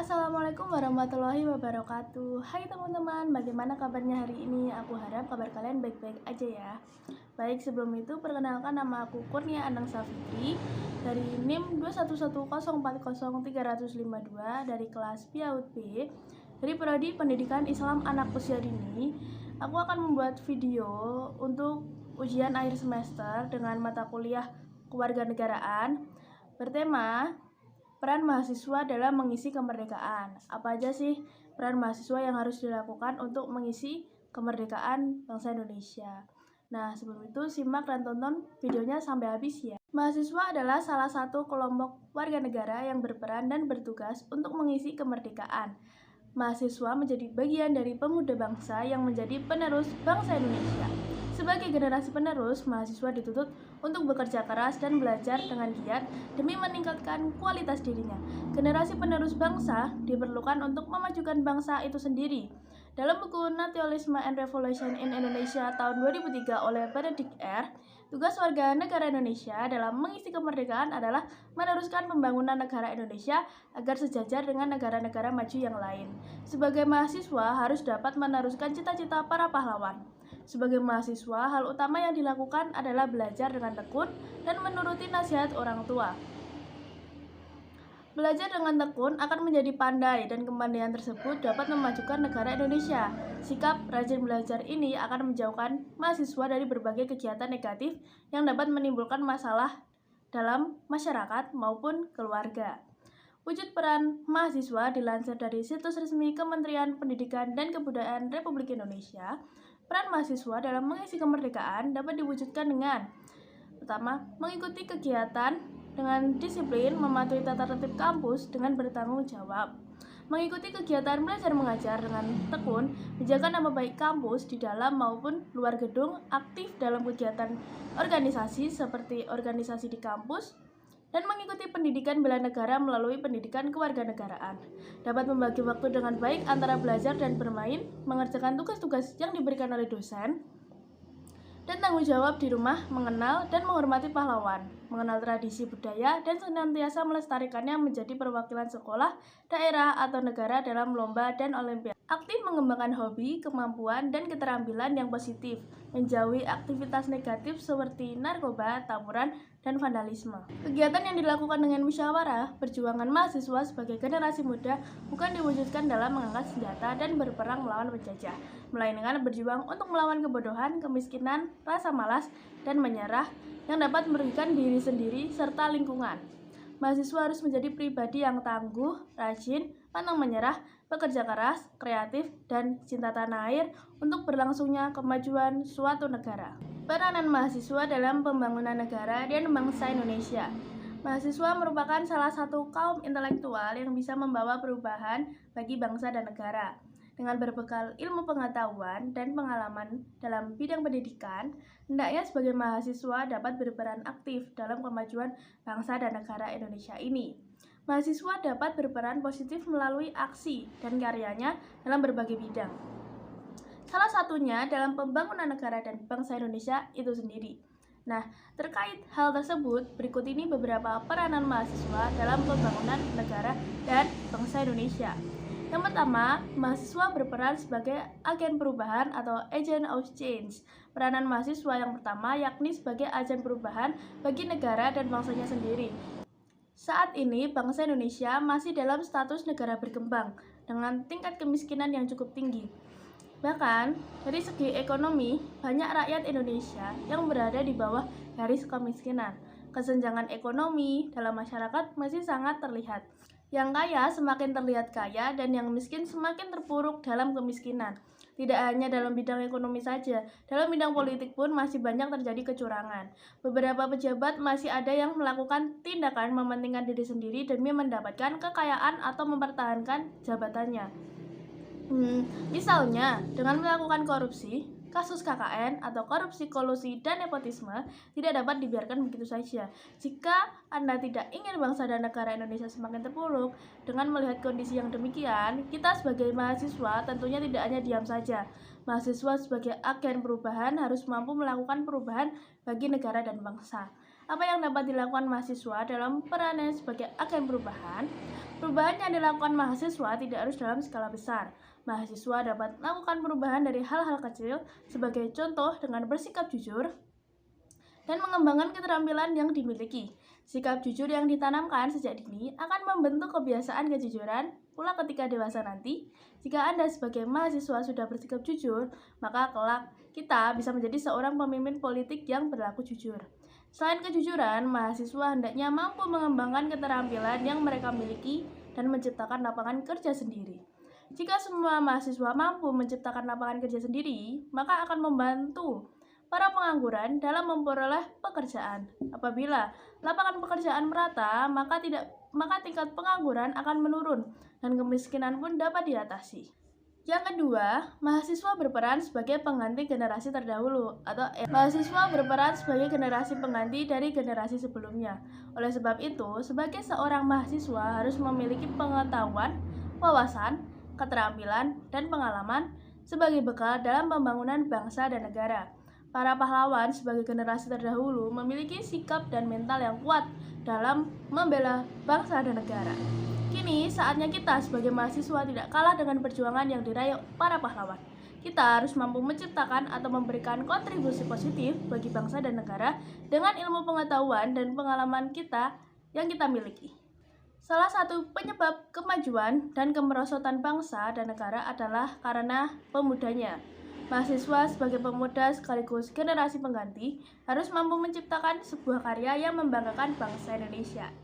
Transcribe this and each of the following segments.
Assalamualaikum warahmatullahi wabarakatuh. Hai teman-teman, bagaimana kabarnya hari ini? Aku harap kabar kalian baik-baik aja ya. Baik, sebelum itu perkenalkan, nama aku Kurnia Anangsa Fitri dari NIM 211040352 dari kelas PAUD B dari Prodi Pendidikan Islam Anak Usia Dini. Aku akan membuat video untuk ujian akhir semester dengan mata kuliah kewarganegaraan bertema peran mahasiswa dalam mengisi kemerdekaan. Apa aja sih peran mahasiswa yang harus dilakukan untuk mengisi kemerdekaan bangsa Indonesia? Nah, sebelum itu simak dan tonton videonya sampai habis ya. Mahasiswa adalah salah satu kelompok warga negara yang berperan dan bertugas untuk mengisi kemerdekaan. Mahasiswa menjadi bagian dari pemuda bangsa yang menjadi penerus bangsa Indonesia. Sebagai generasi penerus, mahasiswa dituntut untuk bekerja keras dan belajar dengan giat demi meningkatkan kualitas dirinya. Generasi penerus bangsa diperlukan untuk memajukan bangsa itu sendiri. Dalam buku Nationalism and Revolution in Indonesia tahun 2003 oleh Benedict R., tugas warga negara Indonesia dalam mengisi kemerdekaan adalah meneruskan pembangunan negara Indonesia agar sejajar dengan negara-negara maju yang lain. Sebagai mahasiswa harus dapat meneruskan cita-cita para pahlawan. Sebagai mahasiswa, hal utama yang dilakukan adalah belajar dengan tekun dan menuruti nasihat orang tua. Belajar dengan tekun akan menjadi pandai dan kepandaian tersebut dapat memajukan negara Indonesia. Sikap rajin belajar ini akan menjauhkan mahasiswa dari berbagai kegiatan negatif yang dapat menimbulkan masalah dalam masyarakat maupun keluarga. Wujud peran mahasiswa dilansir dari situs resmi Kementerian Pendidikan dan Kebudayaan Republik Indonesia. Peran mahasiswa dalam mengisi kemerdekaan dapat diwujudkan dengan: pertama, mengikuti kegiatan dengan disiplin, mematuhi tata tertib kampus dengan bertanggung jawab. Mengikuti kegiatan belajar mengajar dengan tekun, menjaga nama baik kampus di dalam maupun luar gedung, aktif dalam kegiatan organisasi seperti organisasi di kampus, dan mengikuti pendidikan bela negara melalui pendidikan kewarganegaraan. Dapat membagi waktu dengan baik antara belajar dan bermain, mengerjakan tugas-tugas yang diberikan oleh dosen, dan tanggung jawab di rumah, mengenal dan menghormati pahlawan, mengenal tradisi budaya, dan senantiasa melestarikannya menjadi perwakilan sekolah, daerah, atau negara dalam lomba dan olimpiade. Aktif mengembangkan hobi, kemampuan, dan keterampilan yang positif, menjauhi aktivitas negatif seperti narkoba, tawuran, dan vandalisme. Kegiatan yang dilakukan dengan musyawarah, perjuangan mahasiswa sebagai generasi muda bukan diwujudkan dalam mengangkat senjata dan berperang melawan penjajah, melainkan berjuang untuk melawan kebodohan, kemiskinan, rasa malas, dan menyerah yang dapat merugikan diri sendiri serta lingkungan. Mahasiswa harus menjadi pribadi yang tangguh, rajin, pantang menyerah, bekerja keras, kreatif, dan cinta tanah air untuk berlangsungnya kemajuan suatu negara. Peranan mahasiswa dalam pembangunan negara dan bangsa Indonesia. Mahasiswa merupakan salah satu kaum intelektual yang bisa membawa perubahan bagi bangsa dan negara. Dengan berbekal ilmu pengetahuan dan pengalaman dalam bidang pendidikan, hendaknya sebagai mahasiswa dapat berperan aktif dalam kemajuan bangsa dan negara Indonesia ini. Mahasiswa dapat berperan positif melalui aksi dan karyanya dalam berbagai bidang. Salah satunya dalam pembangunan negara dan bangsa Indonesia itu sendiri. Nah, terkait hal tersebut, berikut ini beberapa peranan mahasiswa dalam pembangunan negara dan bangsa Indonesia. Yang pertama, mahasiswa berperan sebagai agen perubahan atau agent of change. Peranan mahasiswa yang pertama yakni sebagai agen perubahan bagi negara dan bangsanya sendiri. Saat ini, bangsa Indonesia masih dalam status negara berkembang dengan tingkat kemiskinan yang cukup tinggi. Bahkan, dari segi ekonomi, banyak rakyat Indonesia yang berada di bawah garis kemiskinan. Kesenjangan ekonomi dalam masyarakat masih sangat terlihat. Yang kaya semakin terlihat kaya dan yang miskin semakin terpuruk dalam kemiskinan. Tidak hanya dalam bidang ekonomi saja, dalam bidang politik pun masih banyak terjadi kecurangan. Beberapa pejabat masih ada yang melakukan tindakan mementingkan diri sendiri demi mendapatkan kekayaan atau mempertahankan jabatannya. Misalnya, dengan melakukan korupsi, Kasus KKN atau korupsi, kolusi, dan nepotisme tidak dapat dibiarkan begitu saja. Jika Anda tidak ingin bangsa dan negara Indonesia semakin terpuruk, dengan melihat kondisi yang demikian, kita sebagai mahasiswa tentunya tidak hanya diam saja. Mahasiswa sebagai agen perubahan harus mampu melakukan perubahan bagi negara dan bangsa. Apa yang dapat dilakukan mahasiswa dalam perannya sebagai agen perubahan? Perubahan yang dilakukan mahasiswa tidak harus dalam skala besar. Mahasiswa dapat melakukan perubahan dari hal-hal kecil, sebagai contoh dengan bersikap jujur dan mengembangkan keterampilan yang dimiliki. Sikap jujur yang ditanamkan sejak dini akan membentuk kebiasaan kejujuran pula ketika dewasa nanti. Jika Anda sebagai mahasiswa sudah bersikap jujur, maka kelak kita bisa menjadi seorang pemimpin politik yang berlaku jujur. Selain kejujuran, mahasiswa hendaknya mampu mengembangkan keterampilan yang mereka miliki dan menciptakan lapangan kerja sendiri. Jika semua mahasiswa mampu menciptakan lapangan kerja sendiri, maka akan membantu para pengangguran dalam memperoleh pekerjaan. Apabila lapangan pekerjaan merata, maka tingkat pengangguran akan menurun dan kemiskinan pun dapat diatasi. Yang kedua, mahasiswa berperan sebagai pengganti generasi terdahulu atau mahasiswa berperan sebagai generasi pengganti dari generasi sebelumnya. Oleh sebab itu, sebagai seorang mahasiswa harus memiliki pengetahuan, wawasan, keterampilan, dan pengalaman sebagai bekal dalam pembangunan bangsa dan negara. Para pahlawan sebagai generasi terdahulu memiliki sikap dan mental yang kuat dalam membela bangsa dan negara. Kini saatnya kita sebagai mahasiswa tidak kalah dengan perjuangan yang diraih para pahlawan. Kita harus mampu menciptakan atau memberikan kontribusi positif bagi bangsa dan negara dengan ilmu pengetahuan dan pengalaman kita yang kita miliki. Salah satu penyebab kemajuan dan kemerosotan bangsa dan negara adalah karena pemudanya. Mahasiswa sebagai pemuda sekaligus generasi pengganti harus mampu menciptakan sebuah karya yang membanggakan bangsa Indonesia.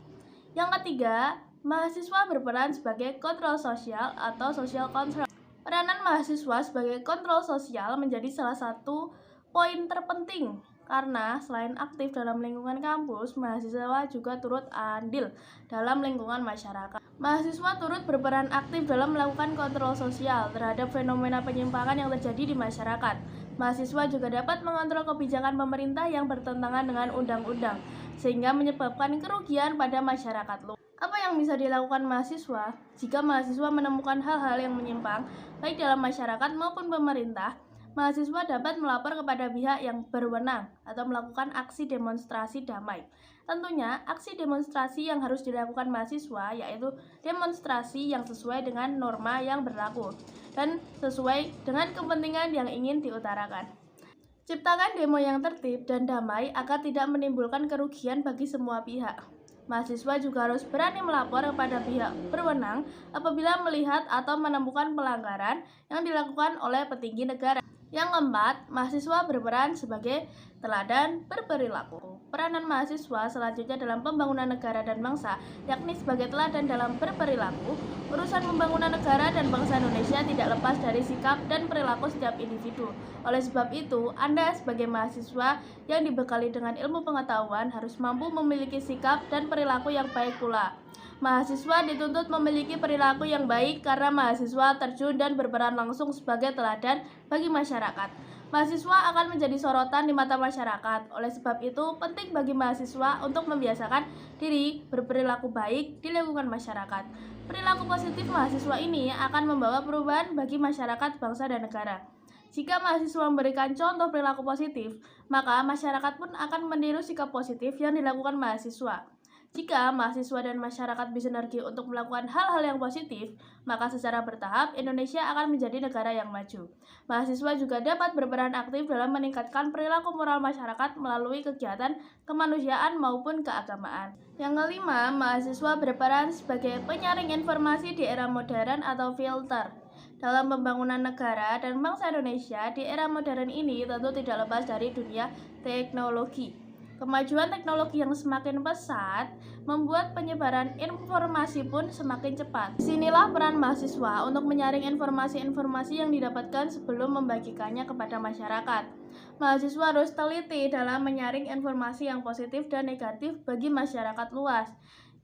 Yang ketiga, mahasiswa berperan sebagai kontrol sosial atau social control. Peranan mahasiswa sebagai kontrol sosial menjadi salah satu poin terpenting karena selain aktif dalam lingkungan kampus, mahasiswa juga turut andil dalam lingkungan masyarakat. Mahasiswa turut berperan aktif dalam melakukan kontrol sosial terhadap fenomena penyimpangan yang terjadi di masyarakat. Mahasiswa juga dapat mengontrol kebijakan pemerintah yang bertentangan dengan undang-undang, sehingga menyebabkan kerugian pada masyarakat luas. Apa yang bisa dilakukan mahasiswa jika mahasiswa menemukan hal-hal yang menyimpang, baik dalam masyarakat maupun pemerintah? Mahasiswa dapat melapor kepada pihak yang berwenang atau melakukan aksi demonstrasi damai. Tentunya, aksi demonstrasi yang harus dilakukan mahasiswa yaitu demonstrasi yang sesuai dengan norma yang berlaku dan sesuai dengan kepentingan yang ingin diutarakan. Ciptakan demo yang tertib dan damai agar tidak menimbulkan kerugian bagi semua pihak. Mahasiswa juga harus berani melapor kepada pihak berwenang apabila melihat atau menemukan pelanggaran yang dilakukan oleh petinggi negara. Yang keempat, mahasiswa berperan sebagai teladan berperilaku. Peranan mahasiswa selanjutnya dalam pembangunan negara dan bangsa, yakni sebagai teladan dalam berperilaku. Urusan pembangunan negara dan bangsa Indonesia tidak lepas dari sikap dan perilaku setiap individu. Oleh sebab itu, Anda sebagai mahasiswa yang dibekali dengan ilmu pengetahuan harus mampu memiliki sikap dan perilaku yang baik pula. Mahasiswa dituntut memiliki perilaku yang baik karena mahasiswa terjun dan berperan langsung sebagai teladan bagi masyarakat. Mahasiswa akan menjadi sorotan di mata masyarakat. Oleh sebab itu, penting bagi mahasiswa untuk membiasakan diri berperilaku baik di lingkungan masyarakat. Perilaku positif mahasiswa ini akan membawa perubahan bagi masyarakat, bangsa, dan negara. Jika mahasiswa memberikan contoh perilaku positif, maka masyarakat pun akan meniru sikap positif yang dilakukan mahasiswa. Jika mahasiswa dan masyarakat bersinergi untuk melakukan hal-hal yang positif, maka secara bertahap Indonesia akan menjadi negara yang maju. Mahasiswa juga dapat berperan aktif dalam meningkatkan perilaku moral masyarakat melalui kegiatan kemanusiaan maupun keagamaan. Yang kelima, mahasiswa berperan sebagai penyaring informasi di era modern atau filter. Dalam pembangunan negara dan bangsa Indonesia di era modern ini tentu tidak lepas dari dunia teknologi. Kemajuan teknologi yang semakin pesat membuat penyebaran informasi pun semakin cepat. Disinilah peran mahasiswa untuk menyaring informasi-informasi yang didapatkan sebelum membagikannya kepada masyarakat. Mahasiswa harus teliti dalam menyaring informasi yang positif dan negatif bagi masyarakat luas.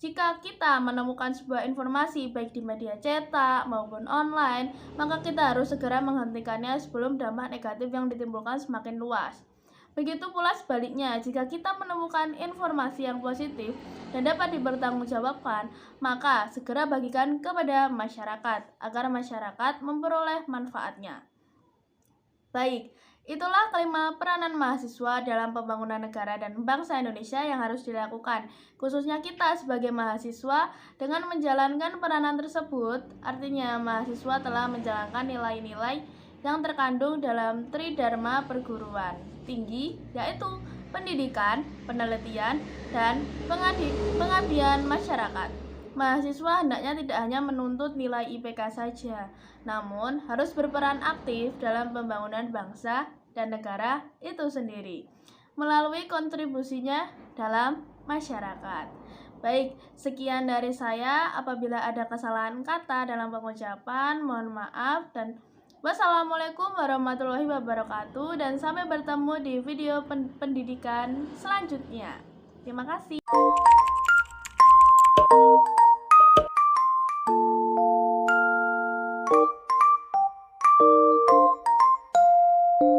Jika kita menemukan sebuah informasi baik di media cetak maupun online, maka kita harus segera menghentikannya sebelum dampak negatif yang ditimbulkan semakin luas. Begitu pula sebaliknya, jika kita menemukan informasi yang positif dan dapat dipertanggungjawabkan, maka segera bagikan kepada masyarakat agar masyarakat memperoleh manfaatnya. Baik, itulah kelima peranan mahasiswa dalam pembangunan negara dan bangsa Indonesia yang harus dilakukan. Khususnya kita sebagai mahasiswa, dengan menjalankan peranan tersebut, artinya mahasiswa telah menjalankan nilai-nilai yang terkandung dalam Tridharma perguruan tinggi, yaitu pendidikan, penelitian, dan pengabdian masyarakat. Mahasiswa hendaknya tidak hanya menuntut nilai IPK saja, namun harus berperan aktif dalam pembangunan bangsa dan negara itu sendiri, melalui kontribusinya dalam masyarakat. Baik, sekian dari saya. Apabila ada kesalahan kata dalam pengucapan, mohon maaf, dan wassalamualaikum warahmatullahi wabarakatuh, dan sampai bertemu di video pendidikan selanjutnya. Terima kasih.